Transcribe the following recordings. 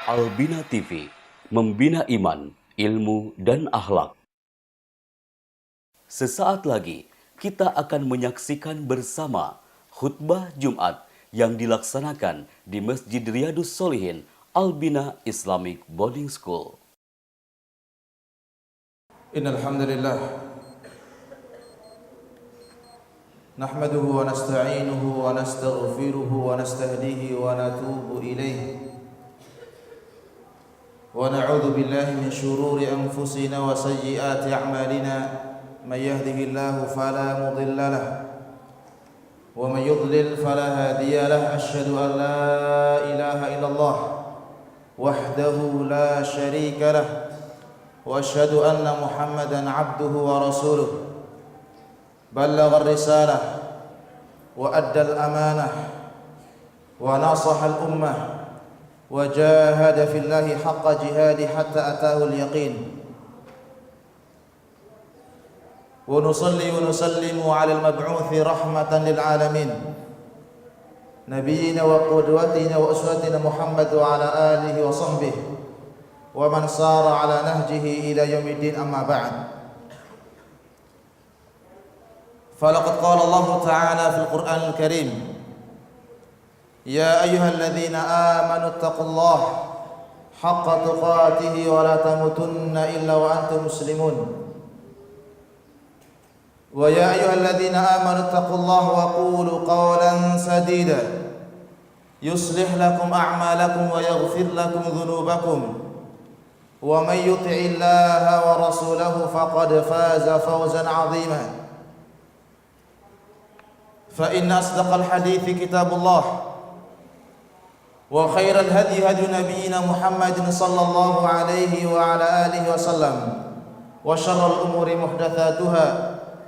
Albina TV, membina iman, ilmu, dan akhlak. Sesaat lagi kita akan menyaksikan bersama khutbah Jumat yang dilaksanakan di Masjid Riyadus Sholihin Albina Islamic Boarding School. Innal hamdalillah nahmaduhu wa nasta'inuhu wa nastaghfiruhu wa nastahdihi wa natubu ilayh wa na'udzu billahi min shururi anfusina wa sayyiati a'malina may yahdihillahu fala mudilla lahu wa may yudlil fala hadiya lahu asyhadu an la ilaha illallah wahdahu la syarika lahu wa asyhadu anna Muhammadan abduhu wa rasuluh ballagha ar-risalah wa adda al-amanah wa nasaha al-ummah wa jahada fillahi haqqa jihadi hatta ataahu al-yaqin wa nusalli wa nusallimu ala al-mab'uthi rahmatan lil alamin nabiyyina wa qudwatina wa uswatina Muhammad wa ala alihi wa sahbihi wa man sara ala nahjihi ila yaumiddin amma ba'd. Falaqad qala Allah ta'ala fil Qur'anil Karim ya ayyuhalladzina amanu taqullaha haqqa tuqatih wa la tamutunna illa wa antum muslimun wa ya ayyuhalladzina amanu taqullaha wa qulu qawlan sadida yuslih lakum a'malakum wa yaghfir lakum dhunubakum wa may yuti'illaha wa rasulahu faqad faza fawzan 'azima fa inna asdaqal hadithi kitabullah wa khairal hadi hadi nabiyyina Muhammadin sallallahu alaihi wa ala alihi wa sallam wa syarrul umuri muhdatsatuha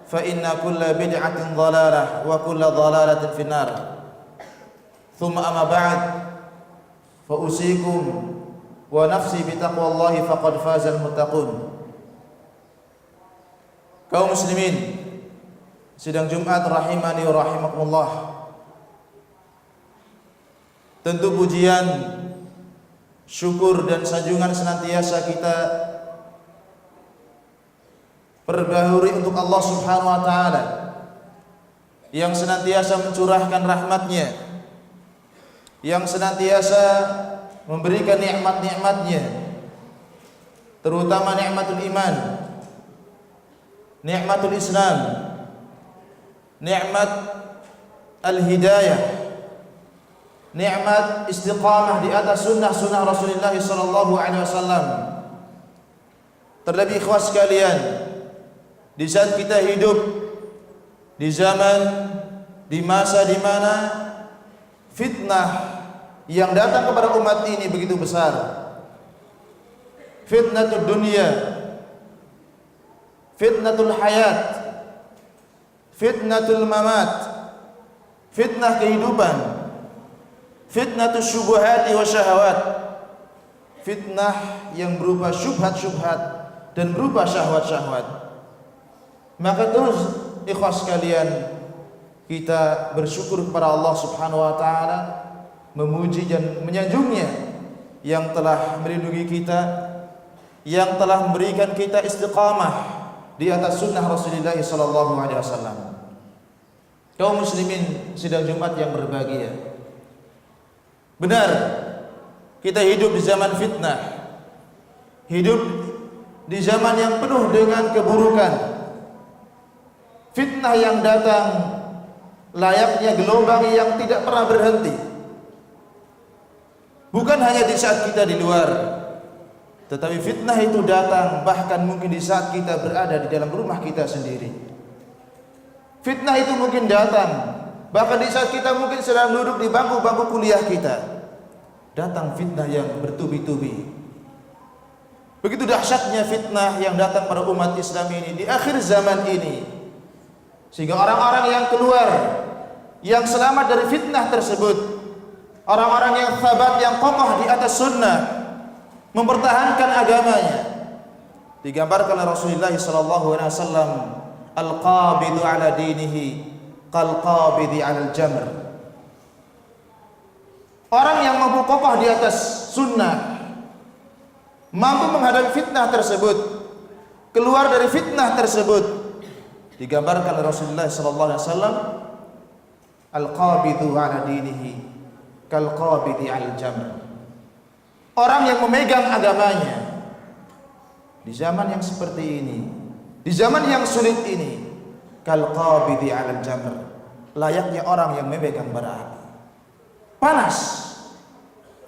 fa inna kulla bid'atin dhalalah wa kulla dhalalatin finnar thumma amma ba'd fa usikum wa nafsi bitaqwallahi faqad fazal muttaqun. Kaum muslimin sidang Jumat rahimani wa rahimakumullah, tentu pujian, syukur dan sanjungan senantiasa kita perbaharui untuk Allah Subhanahu wa taala yang senantiasa mencurahkan rahmatnya, yang senantiasa memberikan nikmat-nikmatnya, terutama nikmatul iman, nikmatul Islam, nikmat al-hidayah, nikmat istiqamah di atas sunnah-sunnah Rasulullah sallallahu alaihi wasallam. Terlebih ikhwas sekalian, di saat kita hidup di zaman, di masa di mana fitnah yang datang kepada umat ini begitu besar. Fitnatul dunia, fitnatul hayat, fitnatul mamat, fitnah kehidupan, fitnatul syubuhati wa syahawat, fitnah yang berupa syubhat-syubhat dan berupa syahwat-syahwat. Maka terus ikhwas sekalian, kita bersyukur kepada Allah Subhanahu wa taala, memuji dan menyanjungnya yang telah melindungi kita, yang telah memberikan kita istiqamah di atas sunnah Rasulullah sallallahu alaihi wasallam. Kaum muslimin sidang Jumat yang berbahagia, benar kita hidup di zaman fitnah, hidup di zaman yang penuh dengan keburukan, fitnah yang datang layaknya gelombang yang tidak pernah berhenti. Bukan hanya di saat kita di luar, tetapi fitnah itu datang bahkan mungkin di saat kita berada di dalam rumah kita sendiri. Fitnah itu mungkin datang bahkan di saat kita mungkin sedang duduk di bangku-bangku kuliah kita. Datang fitnah yang bertubi-tubi. Begitu dahsyatnya fitnah yang datang pada umat Islam ini di akhir zaman ini, sehingga orang-orang yang keluar, yang selamat dari fitnah tersebut, orang-orang yang thabat, yang kokoh di atas sunnah, mempertahankan agamanya, digambarkan oleh Rasulullah sallallahu alaihi wasallam, al-qabidu ala dinihi qal-qabidi ala al-jamr. Orang yang mampu kokoh di atas sunnah, mampu menghadapi fitnah tersebut, keluar dari fitnah tersebut. Digambarkan oleh Rasulullah sallallahu alaihi wasallam, al-qabidu 'ala dinihi kal-qabidi 'alal jamr. Orang yang memegang agamanya di zaman yang seperti ini, di zaman yang sulit ini, kal-qabidi 'alal jamr, layaknya orang yang memegang bara api. Panas,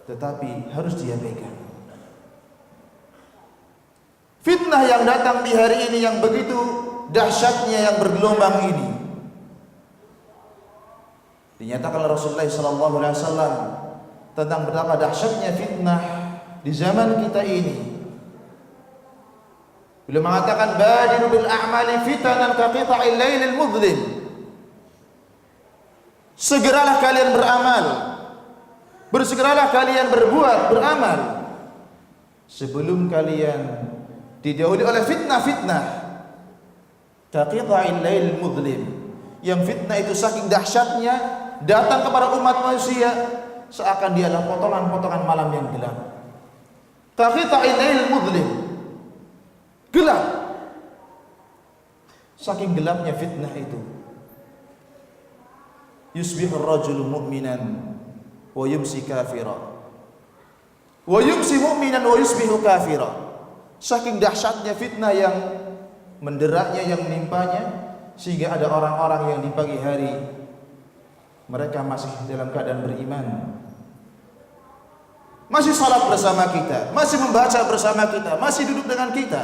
tetapi harus dia pegang. Fitnah yang datang di hari ini yang begitu dahsyatnya, yang bergelombang ini, dinyatakan oleh Rasulullah SAW tentang betapa dahsyatnya fitnah di zaman kita ini. Beliau mengatakan, badiru bil a'mali fitanan ka qita'il lailil mudlim. Segeralah kalian beramal, bersegeralah kalian berbuat, beramal, sebelum kalian didahului oleh fitnah-fitnah. Kaqita'il lailil mudlim, yang fitnah itu saking dahsyatnya datang kepada umat manusia seakan dia adalah potongan-potongan malam yang gelap. Kaqita'il lailil mudlim, gelap. Saking gelapnya fitnah itu. Yusbihur rajulu mu'minan wa yumsi kafira, wa yumsi mu'minan wa yusbihu kafira. Saking dahsyatnya fitnah yang menderaknya, yang menimpanya, sehingga ada orang-orang yang di pagi hari mereka masih dalam keadaan beriman, masih salat bersama kita, masih membaca bersama kita, masih duduk dengan kita,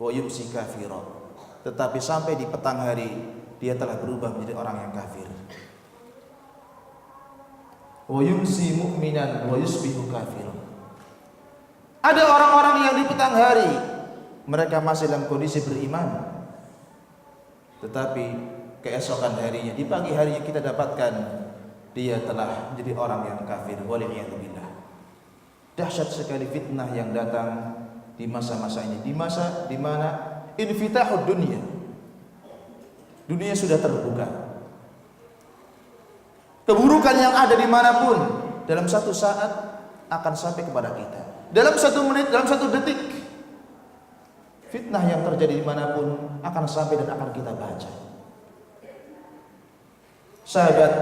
wa yumsi kafira, tetapi sampai di petang hari dia telah berubah menjadi orang yang kafir. Wa yumsi mu'minan wa yusbihu kafira. Ada orang-orang yang di petang hari mereka masih dalam kondisi beriman, tetapi keesokan harinya, di pagi harinya kita dapatkan dia telah menjadi orang yang kafir. Waliyadzubillah. Dahsyat sekali fitnah yang datang di masa-masa ini, di masa di mana infitahud dunia, dunia sudah terbuka. Keburukan yang ada dimanapun dalam satu saat akan sampai kepada kita. Dalam 1 menit, dalam 1 detik, fitnah yang terjadi dimanapun akan sampai dan akan kita baca. Sahabat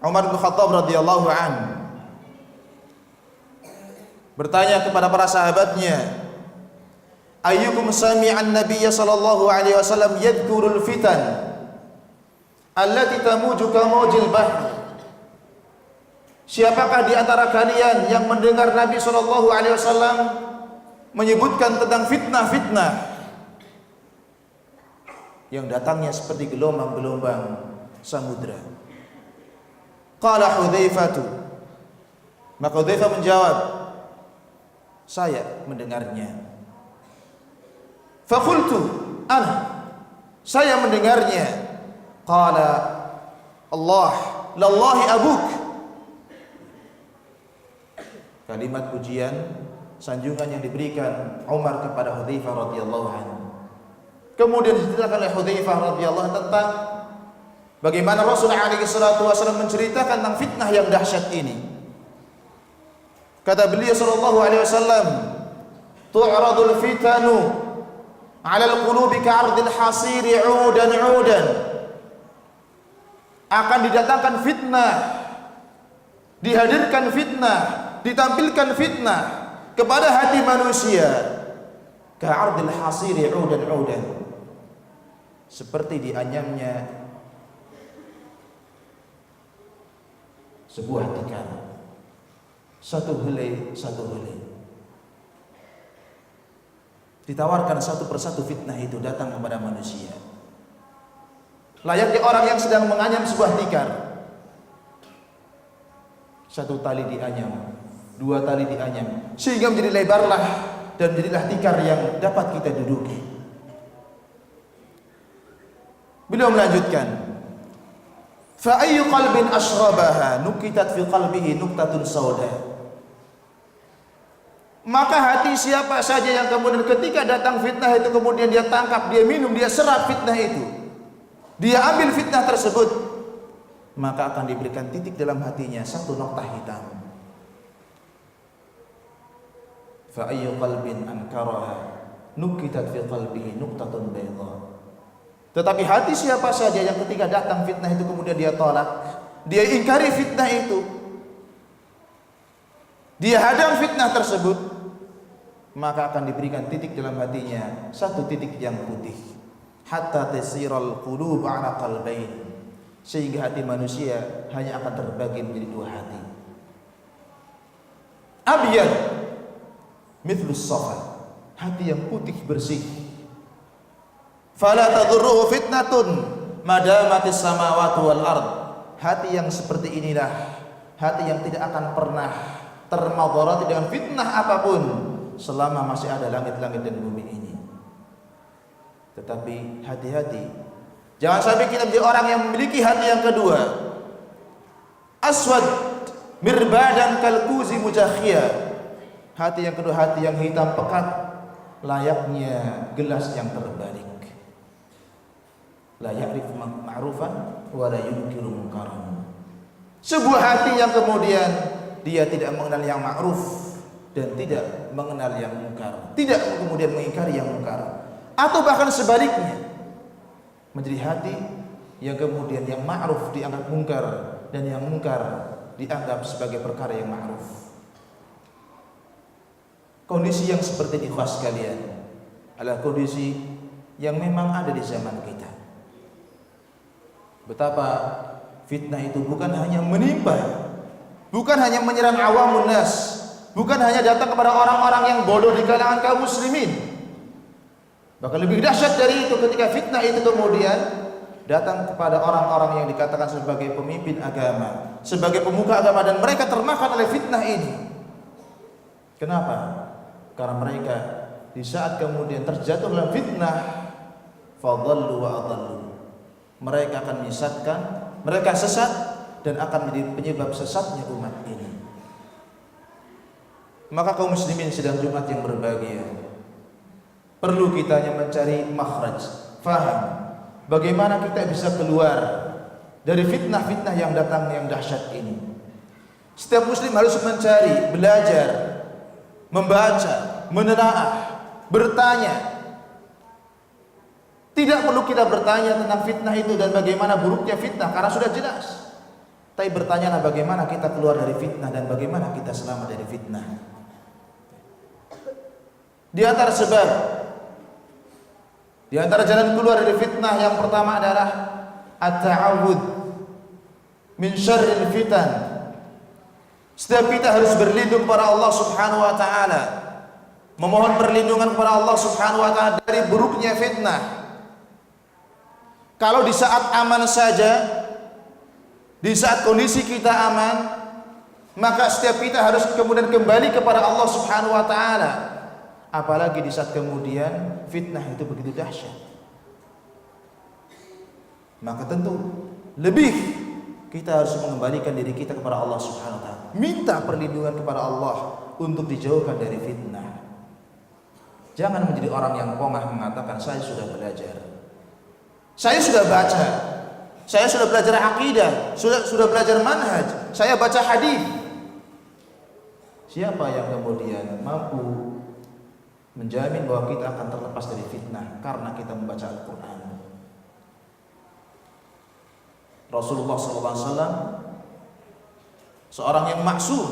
Umar bin Khattab radhiyallahu an bertanya kepada para sahabatnya, ayyukum sami'an nabiyya sallallahu alaihi wasallam yadhkurul fitan allati tamuju kamujil bahr. Siapakah di antara kalian yang mendengar Nabi sallallahu alaihi wasallam menyebutkan tentang fitnah-fitnah yang datangnya seperti gelombang-gelombang samudra? Qala Hudzaifah, maka Hudzaifah menjawab, saya mendengarnya. Faqultu ana, saya mendengarnya. Qala Allah lallahi abuk. Kalimat pujian, sanjungan yang diberikan Umar kepada Hudzaifah radhiyallahu anhu. Kemudian diceritakan oleh Hudzaifah radhiyallahu anhu tentang bagaimana Rasulullah alaihi salatu wasallam menceritakan tentang fitnah yang dahsyat ini. Kata beliau sallallahu alaihi wasallam, tu'radul fitanu 'ala al-qulubi ka'ardil hasiri 'udan 'udan. Akan didatangkan fitnah, dihadirkan fitnah, ditampilkan fitnah kepada hati manusia ka'ardil hasiri 'udan 'udan, seperti dianyamnya sebuah tikar, satu helai satu helai. Ditawarkan satu persatu fitnah itu datang kepada manusia, layaknya orang yang sedang menganyam sebuah tikar. Satu tali dianyam, 2 tali dianyam, sehingga menjadi lebarlah dan jadilah tikar yang dapat kita duduki. Beliau melanjutkan, fa ayyu qalbin ashrabaha nukitat fi qalbihi nuktatun sauda. Maka hati siapa saja yang kemudian ketika datang fitnah itu kemudian dia tangkap, dia minum, dia serap fitnah itu, dia ambil fitnah tersebut, maka akan diberikan titik dalam hatinya, satu noktah hitam. fa ayyu qalbin ankaraha nukitat fi qalbihi nuqtatun bayda. Tetapi hati siapa saja yang ketika datang fitnah itu kemudian dia tolak, dia ingkari fitnah itu, dia hadang fitnah tersebut, maka akan diberikan titik dalam hatinya, satu titik yang putih, hatta tasiral qulub ala qalbain, sehingga hati manusia hanya akan terbagi menjadi dua hati. Abyad mithlus safa, hati yang putih bersih. Fala tadurruhu fitnatun madamatis samawati wal ard, hati yang seperti inilah hati yang tidak akan pernah termadarati dengan fitnah apapun selama masih ada langit-langit dan bumi ini. Tetapi hati-hati, jangan sampai kita menjadi orang yang memiliki hati yang kedua, aswad mirbadan kalkuzi mujakhia, hati yang kedua hati yang hitam pekat layaknya gelas yang terbalik, la ya'rif ma'rufan wa la yunkiru munkaran. Sebuah hati yang kemudian dia tidak mengenal yang ma'ruf dan tidak mengenal yang mungkar, tidak kemudian mengingkari yang mungkar, atau bahkan sebaliknya menjadi hati yang kemudian yang ma'ruf dianggap mungkar dan yang mungkar dianggap sebagai perkara yang ma'ruf. Kondisi yang seperti ini khas sekalian adalah kondisi yang memang ada di zaman kita. Betapa fitnah itu bukan hanya menimpa, bukan hanya menyerang awamun nas, bukan hanya datang kepada orang-orang yang bodoh di kalangan kaum muslimin. Bahkan lebih dahsyat dari itu ketika fitnah itu kemudian datang kepada orang-orang yang dikatakan sebagai pemimpin agama, sebagai pemuka agama, dan mereka termakan oleh fitnah ini. Kenapa? Karena mereka di saat kemudian terjatuh dalam fitnah, fadhallu wa adhallu, mereka akan menyesatkan, mereka sesat dan akan menjadi penyebab sesatnya umat ini. Maka kaum muslimin sedang Jumat yang berbahagia, perlu kita hanya mencari makhraj, faham bagaimana kita bisa keluar dari fitnah-fitnah yang datang yang dahsyat ini. Setiap muslim harus mencari, belajar, membaca, menelaah, bertanya. Tidak perlu kita bertanya tentang fitnah itu dan bagaimana buruknya fitnah, karena sudah jelas. Tapi bertanyalah bagaimana kita keluar dari fitnah dan bagaimana kita selamat dari fitnah. Di antara sebab, di antara jalan keluar dari fitnah yang pertama adalah at-ta'awudz min syarril fitan. Setiap kita harus berlindung kepada Allah Subhanahu wa taala, memohon perlindungan kepada Allah Subhanahu wa taala dari buruknya fitnah. Kalau di saat aman saja, di saat kondisi kita aman, maka setiap kita harus kemudian kembali kepada Allah Subhanahu wa taala. Apalagi di saat kemudian fitnah itu begitu dahsyat, maka tentu lebih kita harus mengembalikan diri kita kepada Allah Subhanahu wa taala, minta perlindungan kepada Allah untuk dijauhkan dari fitnah. Jangan menjadi orang yang qomah mengatakan saya sudah belajar, saya sudah baca, saya sudah belajar akidah, sudah belajar manhaj, saya baca hadis. Siapa yang kemudian mampu menjamin bahwa kita akan terlepas dari fitnah karena kita membaca Al-Quran? Rasulullah SAW seorang yang maksum,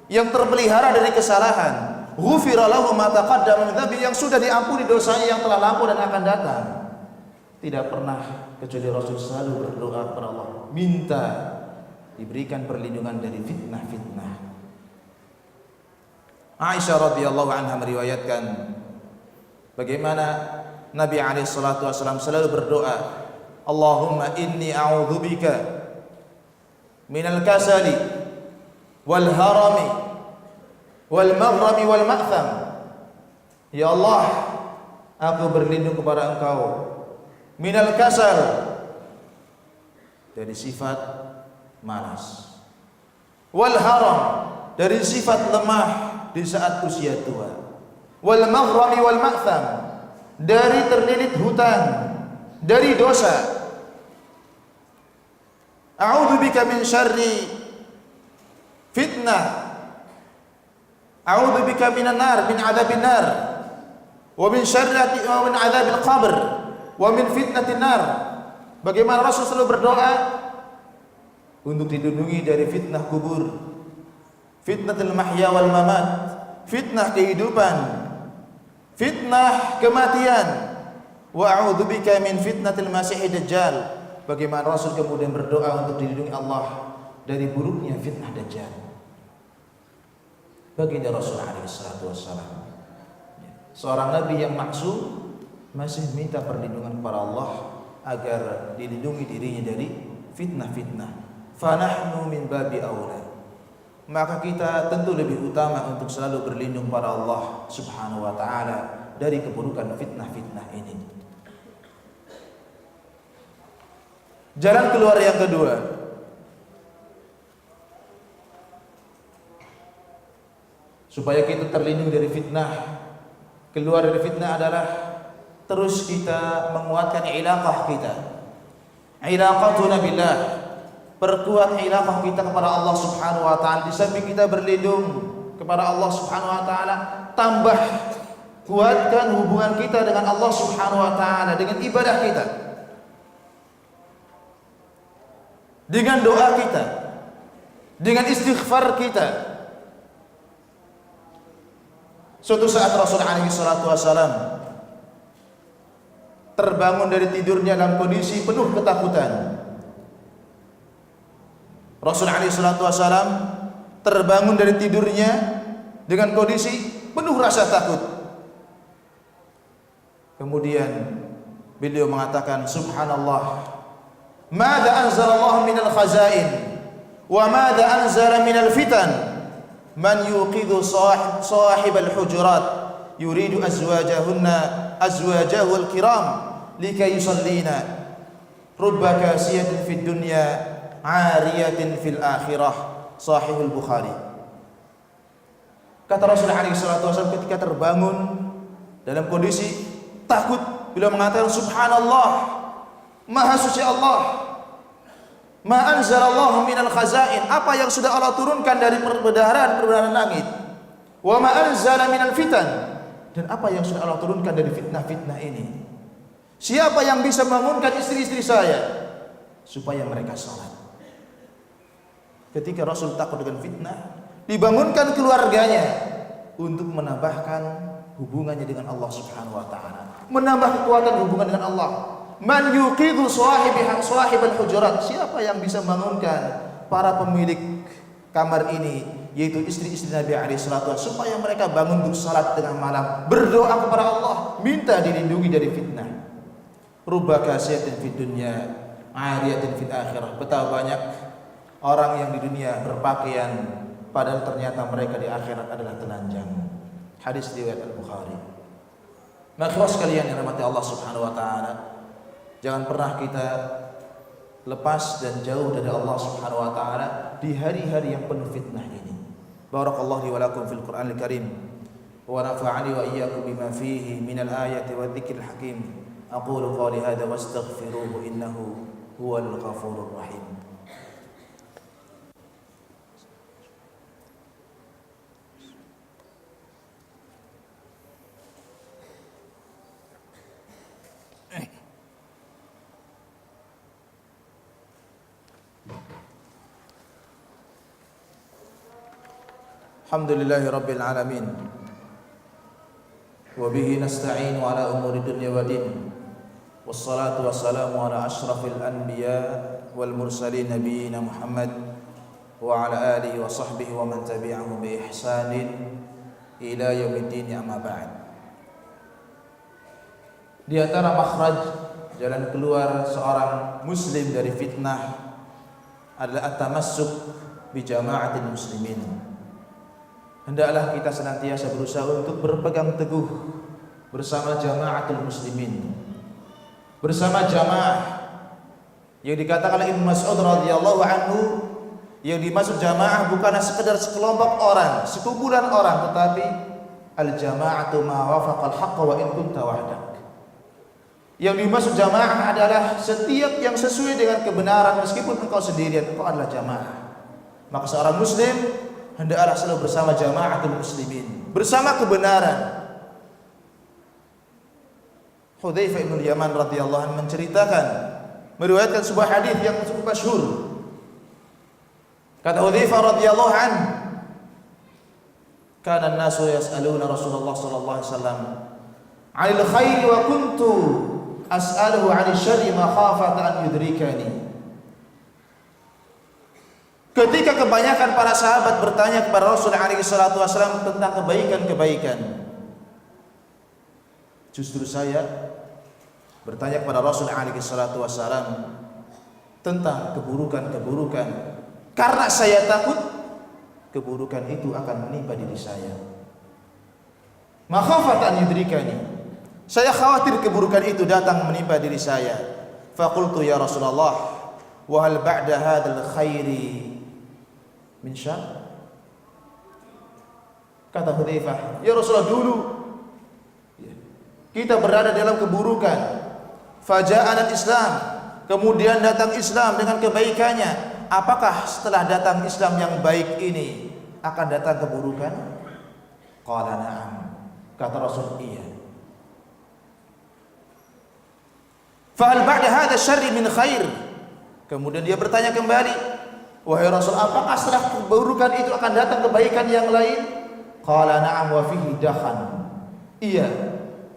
yang terpelihara dari kesalahan, ghufira lahu ma taqaddama min dzambi, yang sudah diampuni dosanya yang telah lampau dan akan datang. Tidak pernah kecuali Rasul selalu berdoa kepada Allah, minta diberikan perlindungan dari fitnah-fitnah. Aisyah radhiyallahu anha meriwayatkan bagaimana Nabi alaihi salatu wasallam selalu berdoa, Allahumma inni a'udzubika minal kasali wal harami wal maghrami wal ma'tham. Ya Allah, aku berlindung kepada Engkau minal kasal, dari sifat malas, wal haram, dari sifat lemah di saat usia tua, wal maghrami wal ma'tham, dari terlilit hutang, dari dosa. A'udzubika min syarri fitnah, A'udzubika minan nar, min adzabin nar, wa min syarri wa min adzabil qabr, wa min fitnatin nar. Bagaimana Rasul selalu berdoa untuk dilindungi dari fitnah kubur, fitnatul mahya wal mamat, fitnah kehidupan, fitnah kematian. Wa a'udzubika min fitnatil masiihid dajjal. Bagaimana Rasul kemudian berdoa untuk dilindungi Allah dari buruknya fitnah dajjal. Baginda Rasul alaihi salatu wassalam, seorang nabi yang maksum, masih minta perlindungan kepada Allah agar dilindungi dirinya dari fitnah-fitnah. Fanahnu min babi aula. Maka kita tentu lebih utama untuk selalu berlindung pada Allah Subhanahu wa taala dari keburukan fitnah-fitnah ini. Jalan keluar yang kedua, supaya kita terlindung dari fitnah, keluar dari fitnah adalah terus kita menguatkan ilaqah kita, ilaqatuna billah, perkuat ilaqah kita kepada Allah Subhanahu wa taala. Di samping kita berlindung kepada Allah Subhanahu wa taala, tambah kuatkan hubungan kita dengan Allah Subhanahu wa taala dengan ibadah kita, dengan doa kita, dengan istighfar kita. Suatu saat Rasul alaihi salatu wasalam terbangun dari tidurnya dalam kondisi penuh ketakutan. Rasul alaihi salatu wasalam terbangun dari tidurnya dengan kondisi penuh rasa takut. Kemudian beliau mengatakan, subhanallah, madza anzalallahu minal khazain wa madza anzala minal fitan, man yuqidhu sahibal hujurat yuridu azwajahu al-kiram likay yusallina rubba kasiyatin fid dunya ariyatin fil akhirah. Sahihul Bukhari. Kata Rasulullah SAW ketika terbangun dalam kondisi takut, beliau mengatakan, subhanallah, maha suci Allah, ma anzalallahu minal khazain, apa yang sudah Allah turunkan dari perbendaharaan langit, wa ma anzala minal fitan, dan apa yang sudah Allah turunkan dari fitnah-fitnah ini. Siapa yang bisa membangunkan istri-istri saya supaya mereka salat? Ketika Rasul takut dengan fitnah, dibangunkan keluarganya untuk menambahkan hubungannya dengan Allah Subhanahu wa taala, menambah kekuatan hubungan dengan Allah. Man yuqidhu sahibal hujurat, siapa yang bisa membangunkan para pemilik kamar ini, yaitu istri-istri Nabi alaihi salatu wasallam, supaya mereka bangun untuk salat tengah malam, berdoa kepada Allah, minta dilindungi dari fitnah. Rubba kasiyatin fid dunya ariyatin fil akhirah. Betapa banyak orang yang di dunia berpakaian padahal ternyata mereka di akhirat adalah telanjang. Hadis riwayat Al-Bukhari. Maka sekalian yang dirahmati Allah Subhanahu wa taala, jangan pernah kita lepas dan jauh dari Allah Subhanahu wa taala di hari-hari yang penuh fitnah ini. Barakallahu li wa lakum fil Qur'anil Karim wa nafa'ani wa iyyakum bima fihi minal ayati wadh-dhikril hakim. Aqulu qawli hadza wastaghfiruhu innahu huwal ghafurur rahim. Alhamdulillahi rabbil alamin, wa bihi nasta'inu ala umuri dunya wa din, wassalatu wassalamu ala ashrafil anbiya wal mursalin nabiyina Muhammad wa ala alihi wa sahbihi wa man tabi'ahum bi ihsanin ila yaumiddin, amma ba'd. Di antara makhraj, jalan keluar seorang muslim dari fitnah adalah at-tamassuk bi jama'atil muslimin. Hendaklah kita senantiasa berusaha untuk berpegang teguh bersama jama'atul muslimin, bersama jamaah yang dikatakan oleh Ibnu Mas'ud radhiyallahu anhu, yang dimaksud jamaah bukanlah sekedar sekelompok orang, sekumpulan orang, tetapi al-jama'atu ma wafaqal haqqa wa in kunta wahdak. Yang dimaksud jamaah adalah setiap yang sesuai dengan kebenaran meskipun engkau sendirian, engkau adalah jamaah. Maka seorang muslim hendaklah selalu bersama jamaatul muslimin, bersama kebenaran. Hudzaifah bin Yaman radhiyallahu anhu menceritakan, meriwayatkan sebuah hadis yang cukup masyhur. Kata Hudzaifah radhiyallahu anhu, kana an-nasu yas'aluna Rasulullah sallallahu alaihi wasallam 'anil khairi wa kuntu as'aluhu 'anil syarri makhafata an yudrikani. Ketika kebanyakan para sahabat bertanya kepada Rasul alaihi salatu wasallam tentang kebaikan-kebaikan, justru saya bertanya kepada Rasul alaihi salatu wasallam tentang keburukan-keburukan, karena saya takut keburukan itu akan menimpa diri saya. Makhafatan yudrikani, saya khawatir keburukan itu datang menimpa diri saya. Faqultu ya Rasulullah, wa hal ba'da hadzal khairi min syarr? Kata Hudzaifah, ya Rasulullah, dulu kita berada dalam keburukan, faja'ana Islam, kemudian datang Islam dengan kebaikannya. Apakah setelah datang Islam yang baik ini akan datang keburukan? Qala na'am. Kata Rasul, iya. Fa hal ba'da hadza syarri min khair? Kemudian dia bertanya kembali, wahai Rasul, apakah setelah keburukan itu akan datang kebaikan yang lain? Qala na'am wa fihi dakhan. Iya,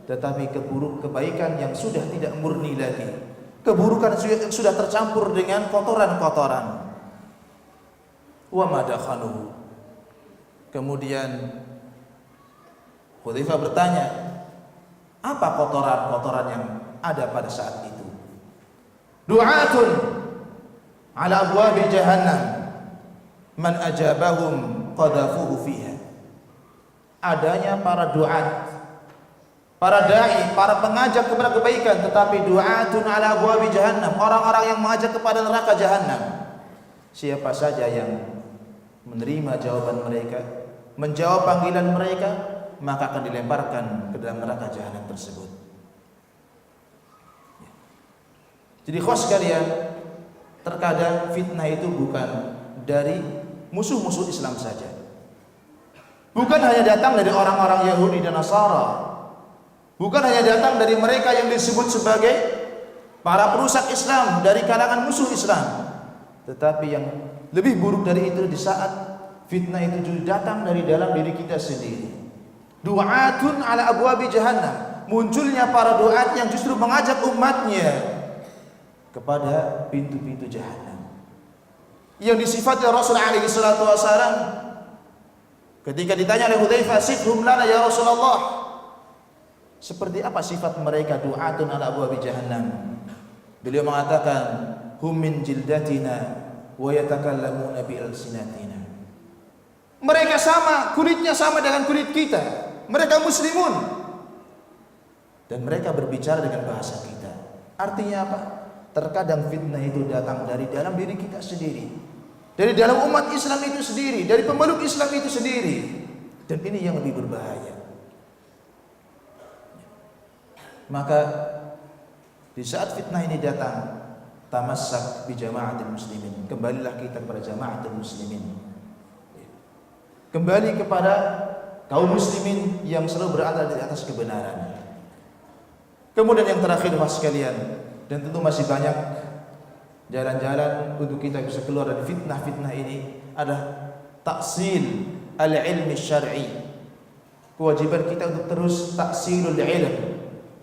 tetapi kebaikan yang sudah tidak murni lagi, keburukan yang sudah tercampur dengan kotoran-kotoran. Wa madakhanuhu. Kemudian Hudzaifah bertanya, apa kotoran-kotoran yang ada pada saat itu? Du'atun ala abwabi jahannam man ajabahum qadhafuhu fiha. Adanya para duat, para dai, para pengajak kepada kebaikan, tetapi du'atun ala abwabi jahannam, orang-orang yang mengajak kepada neraka jahannam. Siapa saja yang menerima jawaban mereka, menjawab panggilan mereka, maka akan dilemparkan ke dalam neraka jahanam tersebut. Jadi khos sekalian, terkadang fitnah itu bukan dari musuh-musuh Islam saja, bukan hanya datang dari orang-orang Yahudi dan Nasara, bukan hanya datang dari mereka yang disebut sebagai para perusak Islam dari kalangan musuh Islam, tetapi yang lebih buruk dari itu, di saat fitnah itu juga datang dari dalam diri kita sendiri. Du'atun ala abwabi jahannam, munculnya para duat yang justru mengajak umatnya kepada pintu-pintu jahannam. Yang disifati Rasul alaihi salatu wasallam ketika ditanya oleh Hudzaifah, sifhum lana ya Rasulullah, seperti apa sifat mereka du'atun ala abwabi jahannam? Beliau mengatakan, hum min jildatina wa yatakallamuna bi alsinatina. Mereka sama, kulitnya sama dengan kulit kita. Mereka muslimun dan mereka berbicara dengan bahasa kita. Artinya apa? Terkadang fitnah itu datang dari dalam diri kita sendiri, dari dalam umat Islam itu sendiri, dari pemeluk Islam itu sendiri. Dan ini yang lebih berbahaya. Maka di saat fitnah ini datang, tamassak bi jama'atil muslimin, kembalilah kita kepada jama'atul muslimin, kembali kepada kaum muslimin yang selalu berada di atas kebenaran. Kemudian yang terakhir mas sekalian, dan tentu masih banyak jalan-jalan untuk kita bisa keluar dari fitnah-fitnah ini, adalah taksil al-ilmi syar'i. Kewajiban kita untuk terus taksilul ilm,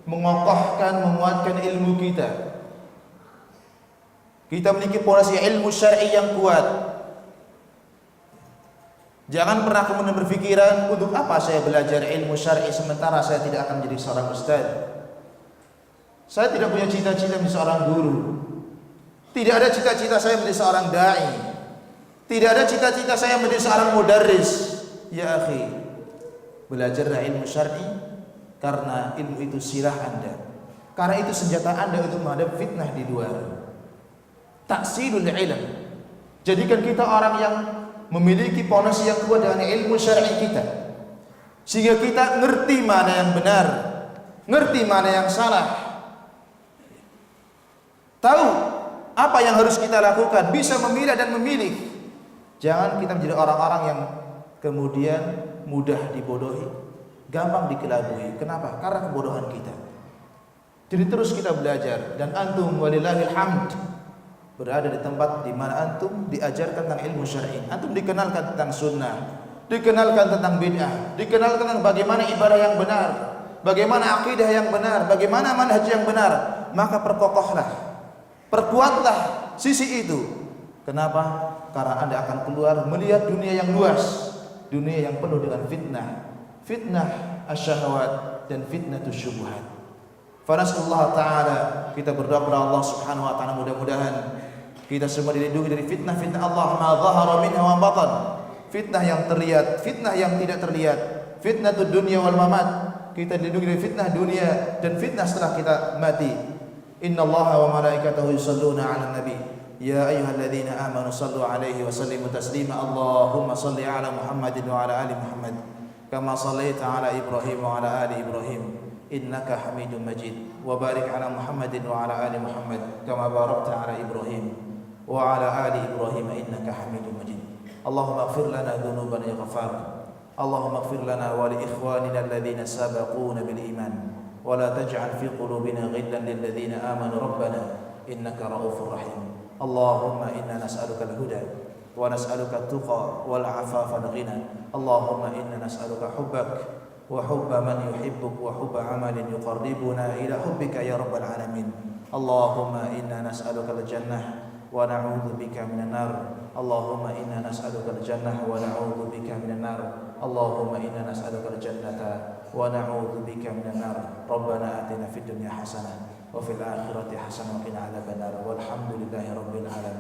mengokohkan, menguatkan ilmu kita. Kita memiliki pondasi ilmu syar'i yang kuat. Jangan pernah kemudian berpikiran, untuk apa saya belajar ilmu syar'i sementara saya tidak akan menjadi seorang ustaz. Saya tidak punya cita-cita menjadi seorang guru. Tidak ada cita-cita saya menjadi seorang dai. Tidak ada cita-cita saya menjadi seorang mudarris. Ya akhi, belajarlah ilmu syar'i, karena ilmu itu silah Anda. Karena itu senjata Anda untuk menghadapi fitnah di luar. Taksilul ilm. Jadikan kita orang yang memiliki pondasi yang kuat dengan ilmu syar'i kita, sehingga kita ngerti mana yang benar, ngerti mana yang salah, tahu apa yang harus kita lakukan, bisa memilah dan memilih. Jangan kita menjadi orang-orang yang kemudian mudah dibodohi, gampang dikelabui. Kenapa? Karena kebodohan kita. Jadi terus kita belajar, dan antum walillahil hamd berada di tempat di mana antum diajarkan tentang ilmu syar'i. Antum dikenalkan tentang sunnah, dikenalkan tentang bid'ah, dikenalkan tentang bagaimana ibadah yang benar, bagaimana akidah yang benar, bagaimana manhaj yang benar. Maka perkokohlah, perkuatlah sisi itu. Kenapa? Karena Anda akan keluar melihat dunia yang luas, dunia yang penuh dengan fitnah, fitnah asyahwat dan fitnah syubhat. Fanasallahu ta'ala, kita berdoa kepada Allah Subhanahu wa ta'ala, mudah-mudahan kita semua dilindungi dari fitnah-fitnah Allah ma dhahara minha wa batan. Fitnah yang terlihat, fitnah yang tidak terlihat, fitnah dunia wal mamat. Kita dilindungi dari fitnah dunia dan fitnah setelah kita mati. Innallaha wa malaikatahu yusholluna 'alan nabi. Ya ayyuhalladzina amanu shallu 'alaihi wa sallimu taslima. Allahumma shalli 'ala Muhammadin wa 'ala ali Muhammad kama shallaita 'ala Ibrahim wa 'ala ali Ibrahim innaka Hamidum Majid. Wa barik 'ala Muhammadin wa 'ala ali Muhammad kama barakta 'ala Ibrahim wa 'ala ali Ibrahim innaka Hamidum Majid. Allahumma ighfir lana dhunubana ya Ghaffar. Allahumma ighfir lana wa li ikhwanina alladhina sabaquna bil iman wa la taj'al fi qulubina ghillan lil ladzina amanu rabbana innaka ra'ufur rahim. Allahumma inna nas'aluka al-huda wa nas'aluka at-tuqa wal 'afafa wal ghina. Allahumma inna nas'aluka hubbak wa hubba man yuhibbuk wa hubba 'amalin yuqarribuna ila hubbika ya rabbal alamin. Allahumma inna nas'aluka al-jannah wa na'udzu bika minan nar. Allahumma inna nas'aluka al-jannah wa na'udzu bika minan nar. Allahumma inna nas'aluka al-jannata wa na'udzu bika minan nar. Rabbana atina fid dunya hasanah wa fil akhirati hasanah wa qina adzabannar. Walhamdulillahi rabbil alamin.